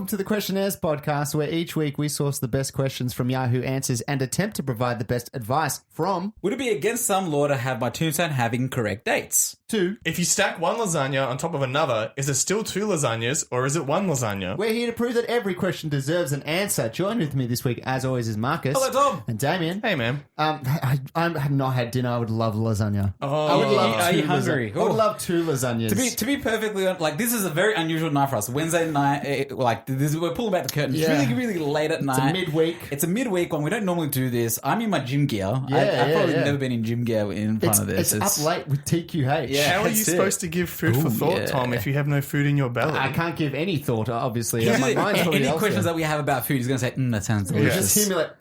welcome to the Questionnaires podcast, where each week we source the best questions from Yahoo Answers and attempt to provide the best advice from... Would it be against some law to have my tombstone having correct dates? 2. If you stack one lasagna on top of another, is it still 2 lasagnas or is it 1 lasagna? We're here to prove that every question deserves an answer. Joined with me this week, as always, is Marcus. Hello, Tom. And Damien. Hey, man. I have not had dinner. I would love lasagna. Oh, I would love are you 2 hungry? I would love 2 lasagnas. To be perfectly honest, like, this is a very unusual night for us. Wednesday night, we're pulling back the curtain. Yeah. It's really, really late at night. It's a midweek. It's a midweek one. We don't normally do this. I'm in my gym gear. I've Yeah, probably yeah. never been in gym gear in front of this. It's up late with TQH. Yeah. How are you That's it. supposed to give food for thought, yeah. Tom, if you have no food in your belly? I can't give any thought, obviously. Usually, My mind's probably any elsewhere. questions that we have about food, he's going to say, that sounds delicious. Just hear me like...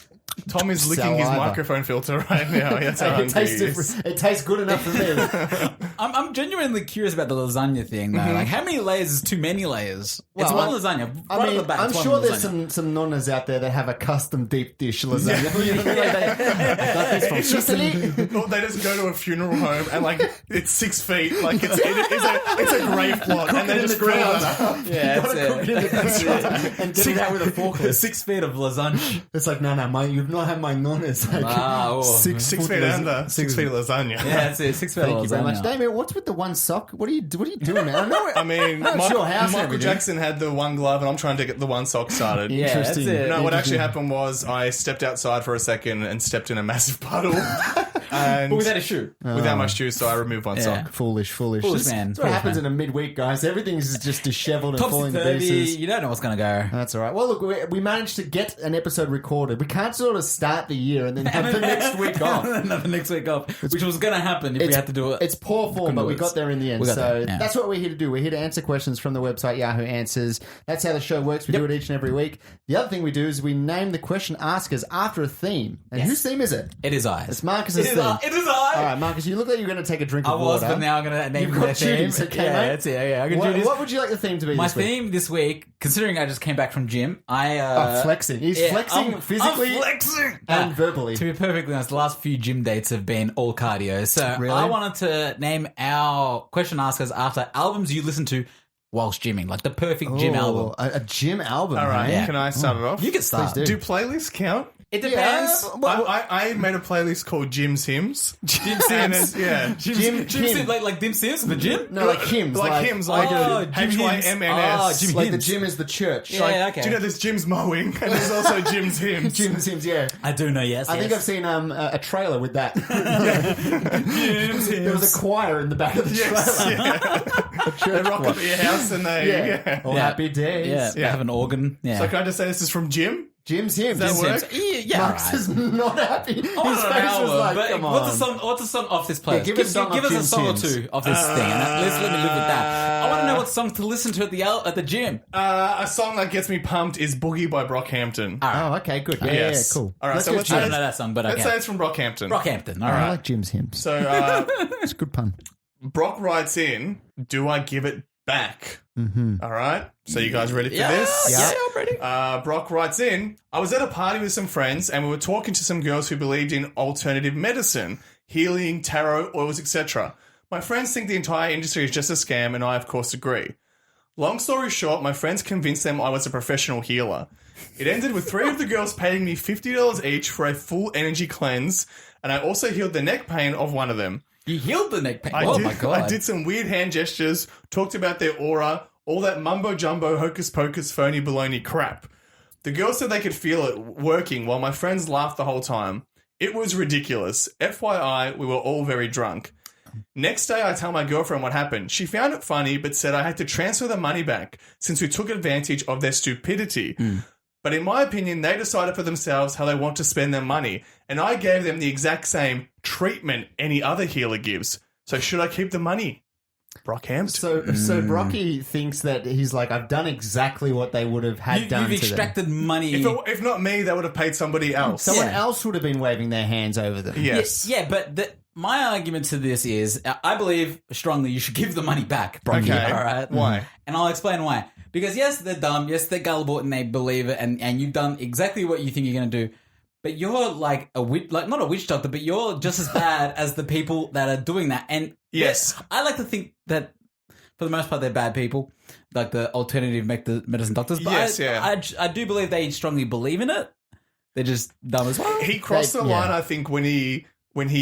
Tom is licking his Saliva. microphone filter right now. That's how It hungry tastes he is. different. It tastes good enough for me. I'm genuinely curious about the lasagna thing, though. Like, how many layers is too many layers? It's Well, one lasagna. Right off the bat, I'm it's one sure there's lasagna. some nonnas out there that have a custom deep dish lasagna. You know, like I got this from It's just Sicily. or they just go to a funeral home and like it's 6 feet, like it's a grave plot, and they in just the ground. Yeah, Gotta that's cook it it. in the ground and get it out with a forklift. 6 feet of lasagna. It's like, no, you've not had my nonnas. Like, Wow. 6 6 feet under, 6 feet of lasagna. Yeah, that's it. 6 feet Thank of you very much, lasagna. Damien. What's with the one sock? What are you doing, man? I know. I mean, No, it's your house and Michael everything. Jackson had the one glove, and I'm trying to get the one sock started. Yeah, that's Interesting. it. No, what actually Interesting. happened was I stepped outside for a second and stepped in a massive puddle. And But without a shoe. without my shoes, so I removed one Yeah. sock. Foolish. Foolish, man. That's what Foolish, happens man. in a midweek, guys. Everything's just disheveled and falling to Topsy-turvy, pieces. you don't know what's going to go. That's all right. Well, look, we managed to get an episode recorded. We can't sort of start the year and then have the next week off. Another next week off, which was going to happen if we had to do it. It's poor form, but we got there in the end. We got So there, yeah. that's what we're here to do. We're here to answer questions from the website Yahoo Answers. That's how the show works. We do it each and every week. The other thing we do is we name the question askers after a theme. And Yes. whose theme is it? It is I. It's Marcus's It is theme. I. It is I. All right, Marcus, you look like you're going to take a drink I of was, water. but now I'm going to name You've got the theme. duties, okay, yeah, mate? that's it. Yeah, I can do this. What would you like the theme to be My this week? theme this week, considering I just came back from gym, Flexing. He's yeah, flexing I'm physically flexing. and verbally. To be perfectly honest, the last few gym dates have been all cardio. So Really? I wanted to name our question askers after albums you listen to whilst gymming, like the perfect gym album. A gym album. All right, hey? can I start it off? You can start. Please Do playlists count? It depends. I made a playlist called Jim's Hymns. Gym And Sims. it's, yeah. Jim Kim. Sims, like Dim Sims, the gym? No, like hymns. Like hymns, like Oh, Jim HYMNS. Oh, Jim Like the Hymns. gym is the church. Yeah, Like okay. Do you know there's Jim's Mowing and there's also Jim's Hymns? Jim's hymns, yeah. I do know, yes. I think I've seen a trailer with that. There was a choir in the back of the Yes, trailer. yeah. A church They rock choir. up at your house and they... Yeah. Oh, happy days. Yeah, they have an organ. Yeah. So can I just say this is from Jim? Jim's hymns. Does that Jim's work? hymns. Yeah, Mark's right. is not happy. His face I don't know, was like, but come on. what's a song off this playlist? give us a song give off us a Jim's song or hymns. two of this thing. And let me live with that. I want to know what song to listen to at the gym. A song that gets me pumped is Boogie by Brockhampton. Oh, okay, good. Yeah, Yes. yeah, cool. All right, Let's so go let's I Jim's. don't know that song, but Let's say okay. it's from Brockhampton. Brockhampton. All I right. like Jim's hymns. So It's a good pun. Brock writes in, do I give it back? Mm-hmm. All right. So you guys ready for this? Yeah, I'm ready. Brock writes in, I was at a party with some friends and we were talking to some girls who believed in alternative medicine, healing, tarot, oils, etc. My friends think the entire industry is just a scam and I of course agree. Long story short, my friends convinced them I was a professional healer. It ended with 3 of the girls paying me $50 each for a full energy cleanse, and I also healed the neck pain of one of them. You healed the neck pain. I Oh did, my god. I did some weird hand gestures, talked about their aura, all that mumbo jumbo, hocus pocus, phony baloney crap. The girls said they could feel it working while my friends laughed the whole time. It was ridiculous. FYI, we were all very drunk. Next day, I tell my girlfriend what happened. She found it funny, but said I had to transfer the money back since we took advantage of their stupidity. But in my opinion, they decided for themselves how they want to spend their money, and I gave them the exact same treatment any other healer gives. So should I keep the money? Brockhampton. So Brocky thinks that he's like, I've done exactly what they would have had done You've to them. extracted money. If not me, they would have paid somebody else. Someone Yeah. else would have been waving their hands over them. Yes. Yeah, but my argument to this is, I believe strongly you should give the money back, Brocky. Okay. All right. Why? And I'll explain why. Because yes, they're dumb. Yes, they're gullible, and they believe it. And you've done exactly what you think you're going to do. But you're like a witch, like not a witch doctor, but you're just as bad as the people that are doing that. And Yes. I like to think that for the most part, they're bad people, like the alternative medicine doctors. But Yes, yeah. I do believe they strongly believe in it. They're just dumb as well. He crossed the Yeah. line, I think, when he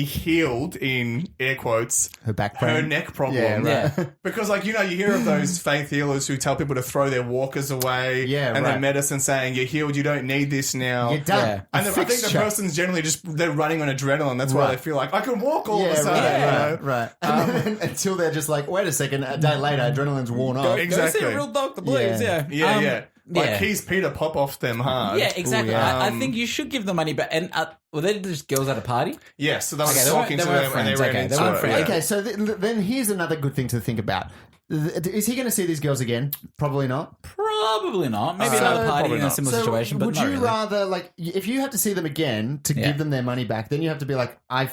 healed, in air quotes, Her back her pain. neck problem. Yeah, right. Yeah. Because, like, you hear of those faith healers who tell people to throw their walkers away, Yeah, and right. their medicine saying, you're healed, you don't need this now. You're done. Yeah. And I think the Fixture. person's generally they're running on adrenaline. That's why Right. they feel like, I can walk all of Yeah, a sudden. right, you know? right. And then, until they're just like, wait a second, a day later, adrenaline's worn off. Exactly. Go see a real doctor, please. Yeah. Yeah. Like, yeah. he's Peter Popoff them hard. Yeah, exactly. Ooh, yeah. I think you should give the money back. And were they just girls at a party? Yes, so they were Okay, they weren't- talking they to weren't them and they friends, ran okay, into they weren't it. friends. Yeah. Okay, so then here's another good thing to think about. Is he going to see these girls again? Probably not. Probably not. Maybe So, another party probably in a not. similar So situation. But would not you really. rather, like, if you have to see them again to Yeah. give them their money back, then you have to be like, I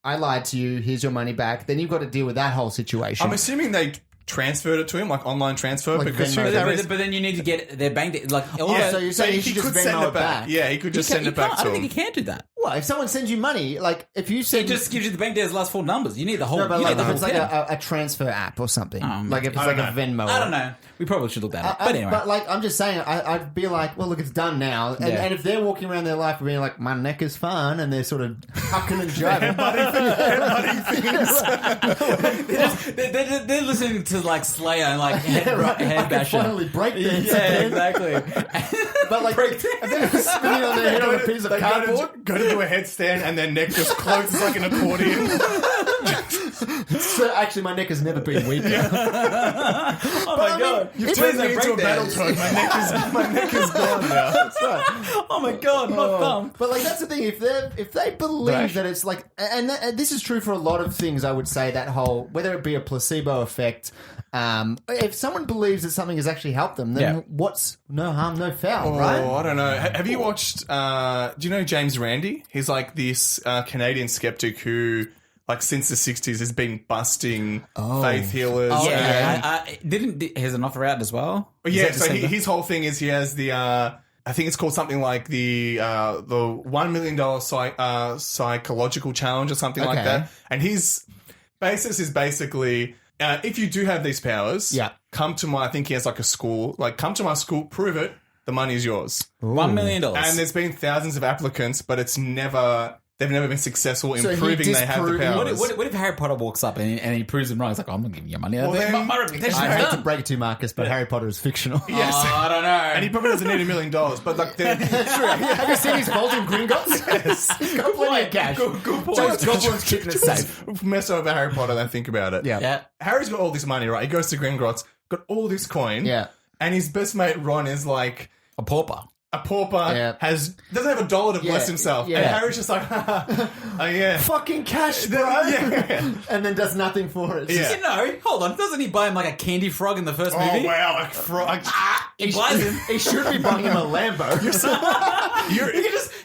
lied to you. Here's your money back. Then you've got to deal with that whole situation. I'm assuming they transferred it to him, like online transfer, Like because Venmo. who carries- But then you need to get their bank. Like, all Yeah, the- so you're saying he should just send Venmo it back. Yeah, he could just send it back I to don't think him. you can do that. well, if someone sends you money, like if you It send just gives you the bank details, last 4 numbers. You need the whole. no, but you like need the if whole it's like thing. a transfer app or something, like if it's I like don't a Venmo. I don't know. We probably should look that up. But anyway, But like, I'm just saying, I'd be like, well, look, it's done now. And, Yeah. and if they're walking around their life being like, my neck is fine, and they're sort of hucking and jiving, they're listening to like Slayer and like head I can bashing. finally break dance Yeah, again. exactly. But like, and then it's spinning on their head on a piece of They cardboard. go to do a headstand and their neck just closes like an accordion. So actually, my neck has never been weaker. Oh my god! You've If turned it's me into a battle toad. My neck is gone now. That's right. Oh my god! Not dumb. But like that's the thing. If they believe Right. that it's like, and this is true for a lot of things, I would say that whole whether it be a placebo effect. If someone believes that something has actually helped them, then Yeah. what's no harm, no foul, Oh, right? I don't know. Have you watched, do you know James Randi? He's like this Canadian skeptic who, like, since the 60s has been busting faith healers. Oh, and- yeah. I didn't. Has an offer out as well? But Is yeah, that the so same thing? his whole thing is he has the, I think it's called something like the $1 million psychological challenge or something like Okay. that. And his basis is basically, if you do have these powers, Yeah. come to I think he has like a school, like come to my school, prove it, the money is yours. $1 million. And there's been thousands of applicants, but they've never been successful in So he proving they have the disproved- powers. What if Harry Potter walks up and he proves him wrong? He's like, I'm not giving you money. Well, then- my reputation I is hate to done. break it to you, Marcus, but Harry Potter is fictional. Yes. Oh, I don't know. And he probably doesn't need $1 million, but like Have you seen his Bolton Gringotts? yes. He's got plenty of cash. Good point. Just Goblin's keeping it safe. mess over Harry Potter, then think about it. Yeah. Yeah. Harry's got all this money, right? He goes to Gringotts, got all this coin. Yeah. And his best mate Ron is like A pauper. a pauper, Yeah. doesn't have $1 to bless Yeah, himself. yeah. And Harry's just like, oh yeah. Fucking cash, bro. Yeah. And then does nothing for it. It's Yeah. just- You know, hold on. Doesn't he buy him like a candy frog in the first Oh movie? wow, like frog. He buys him. He should be buying him a Lambo.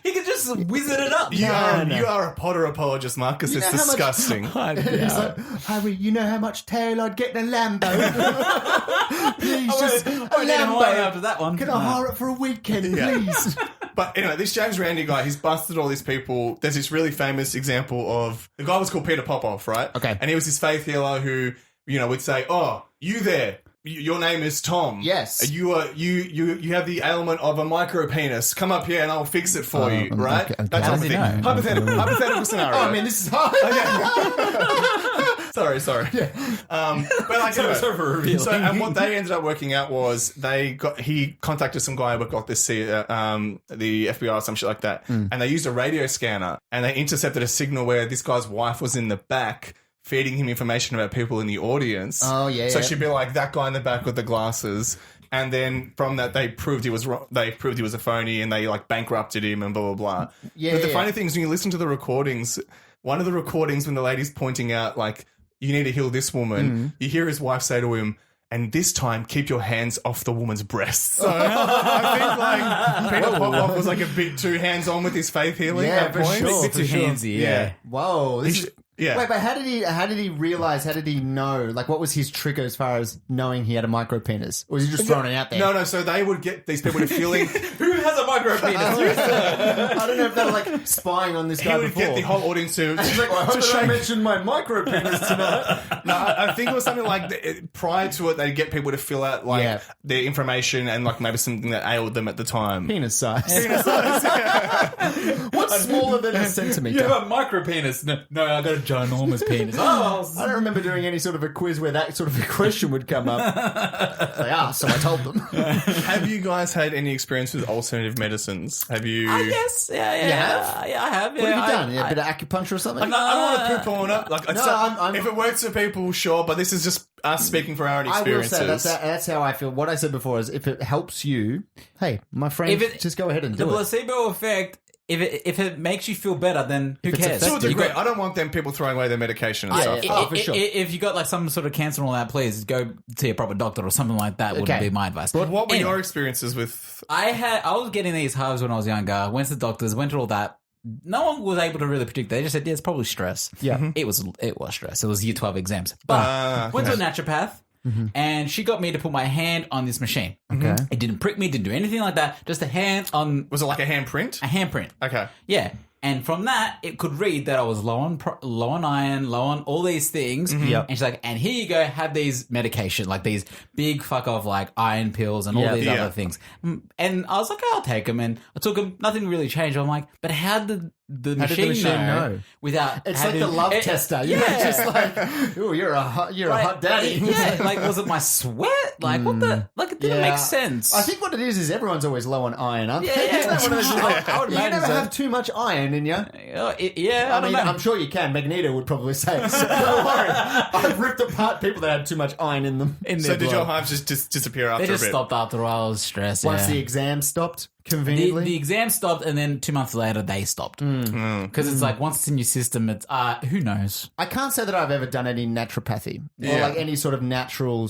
He could just wizard it up. You No. are a Potter apologist, Marcus. It's know how much- disgusting. He's like, Harry, you know how much tail I'd get in a Lambo? Please, just a I didn't Lambo. hire after that one. Can I hire it for a weekend, Yeah. please? But anyway, this James Randi guy, he's busted all these people. There's this really famous example of the guy was called Peter Popoff, right? Okay. And he was this faith healer who, would say, "Oh, you there? Your name is Tom. Yes. You are you have the ailment of a micro penis. Come up here and I'll fix it for you, right? okay. That How type does of he thing. know? Hypothetical scenario. Oh, I mean, this is hard. Sorry. But like, anyway, sorry for revealing. So, and what they ended up working out was he contacted some guy who got this the FBI or some shit like that, and they used a radio scanner and they intercepted a signal where this guy's wife was in the back feeding him information about people in the audience. Oh, yeah, So yeah. she'd be like that guy in the back with the glasses. And then from that, they proved he was wrong. They proved he was a phony, and they like bankrupted him and blah blah blah. Yeah, But the yeah. funny thing is, when you listen to the recordings, one of the recordings when the lady's pointing out like, you need to heal this woman, you hear his wife say to him, and this time keep your hands off the woman's breasts. So I think like Peter Popoff was like a bit too hands on with his faith healing Yeah, at for points. sure. Bit too handsy, yeah. Whoa. This He is, sh- yeah. Wait, but how did he realize? How did he know? Like, what was his trigger as far as knowing he had a micro penis? Or was he just throwing it out there? No. So they would get these people to feeling. Who has a micro penis? I don't know if they were like spying on this He guy would before. get the whole audience to He's like, I hope I mentioned my micro penis tonight. No, I think it was something like prior to it, they'd get people to fill out like Yeah. their information and like maybe something that ailed them at the time. Penis size. What's smaller than a centimeter? You have a micro penis. No, I got a ginormous penis. Oh, I don't remember doing any sort of a quiz where that sort of a question would come up. They asked, so I told them. Have you guys had any experience with alternative medicines? Have you? yes. Yeah, I have. Yeah, What have you done? A bit of acupuncture or something? I don't want to poop on it. Like, I'm- if it works for people, sure. But this is just us speaking from our own I will experiences. say that's how I feel. What I said before is if it helps you, hey, my friend, If it- just go ahead and The do it. placebo effect. If it makes you feel better, then who it's cares? to a effective. degree, I don't want them people throwing away their medication and stuff. yeah. Oh, for sure. If you got like some sort of cancer and all that, please go see a proper doctor or something like that. Wouldn't Okay. be my advice. What were Anyway, your experiences with? I was getting these hives when I was younger. Went to the doctors, went through all that. No one was able to really predict. They just said, "Yeah, it's probably stress." Yeah. it was stress. It was year 12 exams. But went to a naturopath, and she got me to put my hand on this machine. Okay. It didn't prick me, didn't do anything like that. Just a hand on Was it like a handprint? a handprint. Okay. Yeah. And from that, it could read that I was low on iron, low on all these things. Yep. And she's like, and here you go, have these medication, like these big fuck off like iron pills and all Yeah. these Yeah. other things. And I was like, I'll take them. And I took them. Nothing really changed. I'm like, but how did the How did machine, the machine know? without It's having, like the love tester. You know, Yeah. just like, ooh, you're a hot daddy. Yeah. Like, was it my sweat? Like, what the? Like, it didn't Yeah. make sense. I think what it is everyone's always low on iron, aren't they? Yeah, yeah. Isn't that one of those things? I would You imagine never so. have too much iron in you. Yeah, I mean, I'm sure you can. Magneto would probably say, so don't worry. I've ripped apart people that had too much iron in them. in So their did blood. your hives just disappear after They just a bit? stopped after a while. I was stressed. Once yeah. the exam stopped, conveniently. The exam stopped, and then 2 months later they stopped because it's like once it's in your system, it's who knows. I can't say that I've ever done any naturopathy or Yeah. like any sort of natural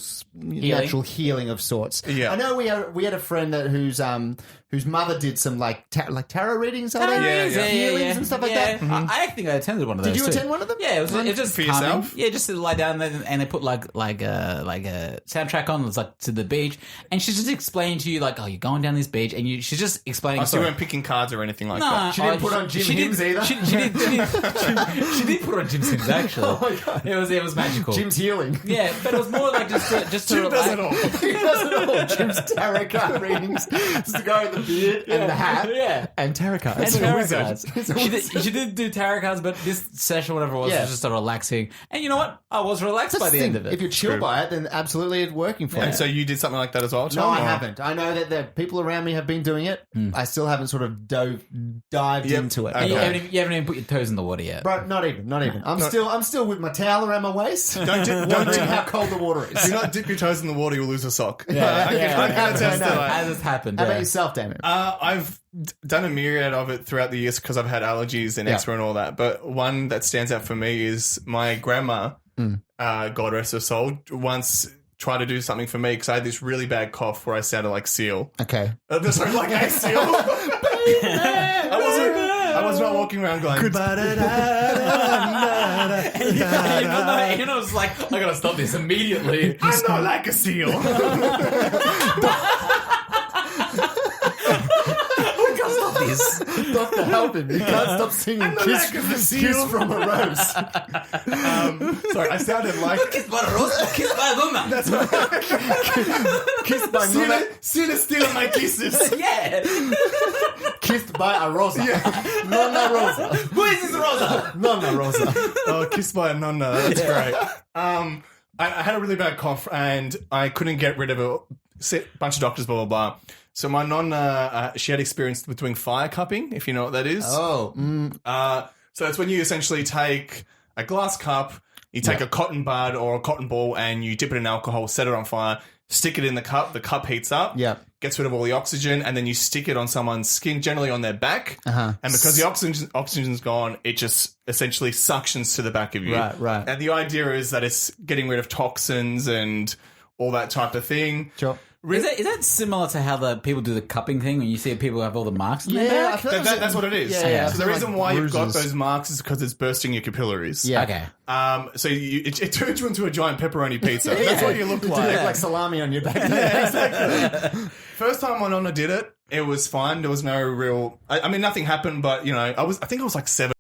healing of sorts. Yeah. I know we had a friend that whose mother did some like tarot readings, are they? Yeah. Healings and stuff like that. I think I attended one of those. Did you too. attend one of them? Yeah, it was just For calming. yourself? Yeah, just to lie down there and they put like a soundtrack on. It's like to the beach, and she's just explaining to you like, oh, you're going down this beach, and she's just explaining. Oh, so you weren't picking cards or anything like that? She didn't put on Jim Hims either? She did put on Jim Hims actually. Oh my God. It was magical. Jim's healing. Yeah, but it was more like just to Jim does relax. it all. He does it all. Jim's tarot card readings. It's the guy with the beard and the hat. Yeah. And tarot cards. And tarot wizard. cards. He's a She wizard. did do tarot cards, but this session, whatever it was, Yeah. was just a relaxing. And you know what? I was relaxed That's by the thing. end of it. If you're chill True. by it, then absolutely it's working for you. And so you did something like that as well, Tom? No, I or- haven't. I know that the people around me have been doing it. I still haven't sort of dived Yep. into it. Okay. you haven't even put your toes in the water yet. Bro, not even. I'm still with my towel around my waist. Don't Wondering how cold the water is. Do not dip your toes in the water, you'll lose a sock. Yeah, I can attest to that. As it's happened. How Yeah. about yourself, Damien? I've done a myriad of it throughout the years because I've had allergies and Yeah. eczema and all that. But one that stands out for me is my grandma, God rest her soul, once tried to do something for me because I had this really bad cough where I sounded like Seal. Okay. Sorry, like a Seal. I was not walking around going, goodbye. You know, it's like, I gotta stop this immediately. I'm not like a seal. Stop this. Doctor, help him. He can't stop singing like a seal. Kiss from a Rose. Sorry, I sounded like Kiss by a rose, kiss by a donna. Kissed by Nonna. Seal is stealing my kisses. Yeah. Kissed by a Rosa. Nonna Rosa. Who is this Rosa? Nonna Rosa. Oh, kissed by a nonna. That's great. I had a really bad cough and I couldn't get rid of it. Bunch of doctors, blah, blah, blah. So my nonna, she had experience with doing fire cupping, if you know what that is. Oh. So it's when you essentially take a glass cup, you take a cotton bud or a cotton ball and you dip it in alcohol, set it on fire, stick it in the cup heats up, gets rid of all the oxygen, and then you stick it on someone's skin, generally on their back. And because the oxygen's gone, it just essentially suctions to the back of you. Right. And the idea is that it's getting rid of toxins and all that type of thing. Sure. Is that similar to how the people do the cupping thing when you see people have all the marks in their Yeah, I back? feel like That's what it is. Yeah. So the reason why you've got bruises. those marks is because it's bursting your capillaries. Yeah. Okay. So it turns you into a giant pepperoni pizza. That's what you look You like. look like salami on your back. First time my nonna did it, It was fine. There was no real. I mean, nothing happened, but I think I was like 7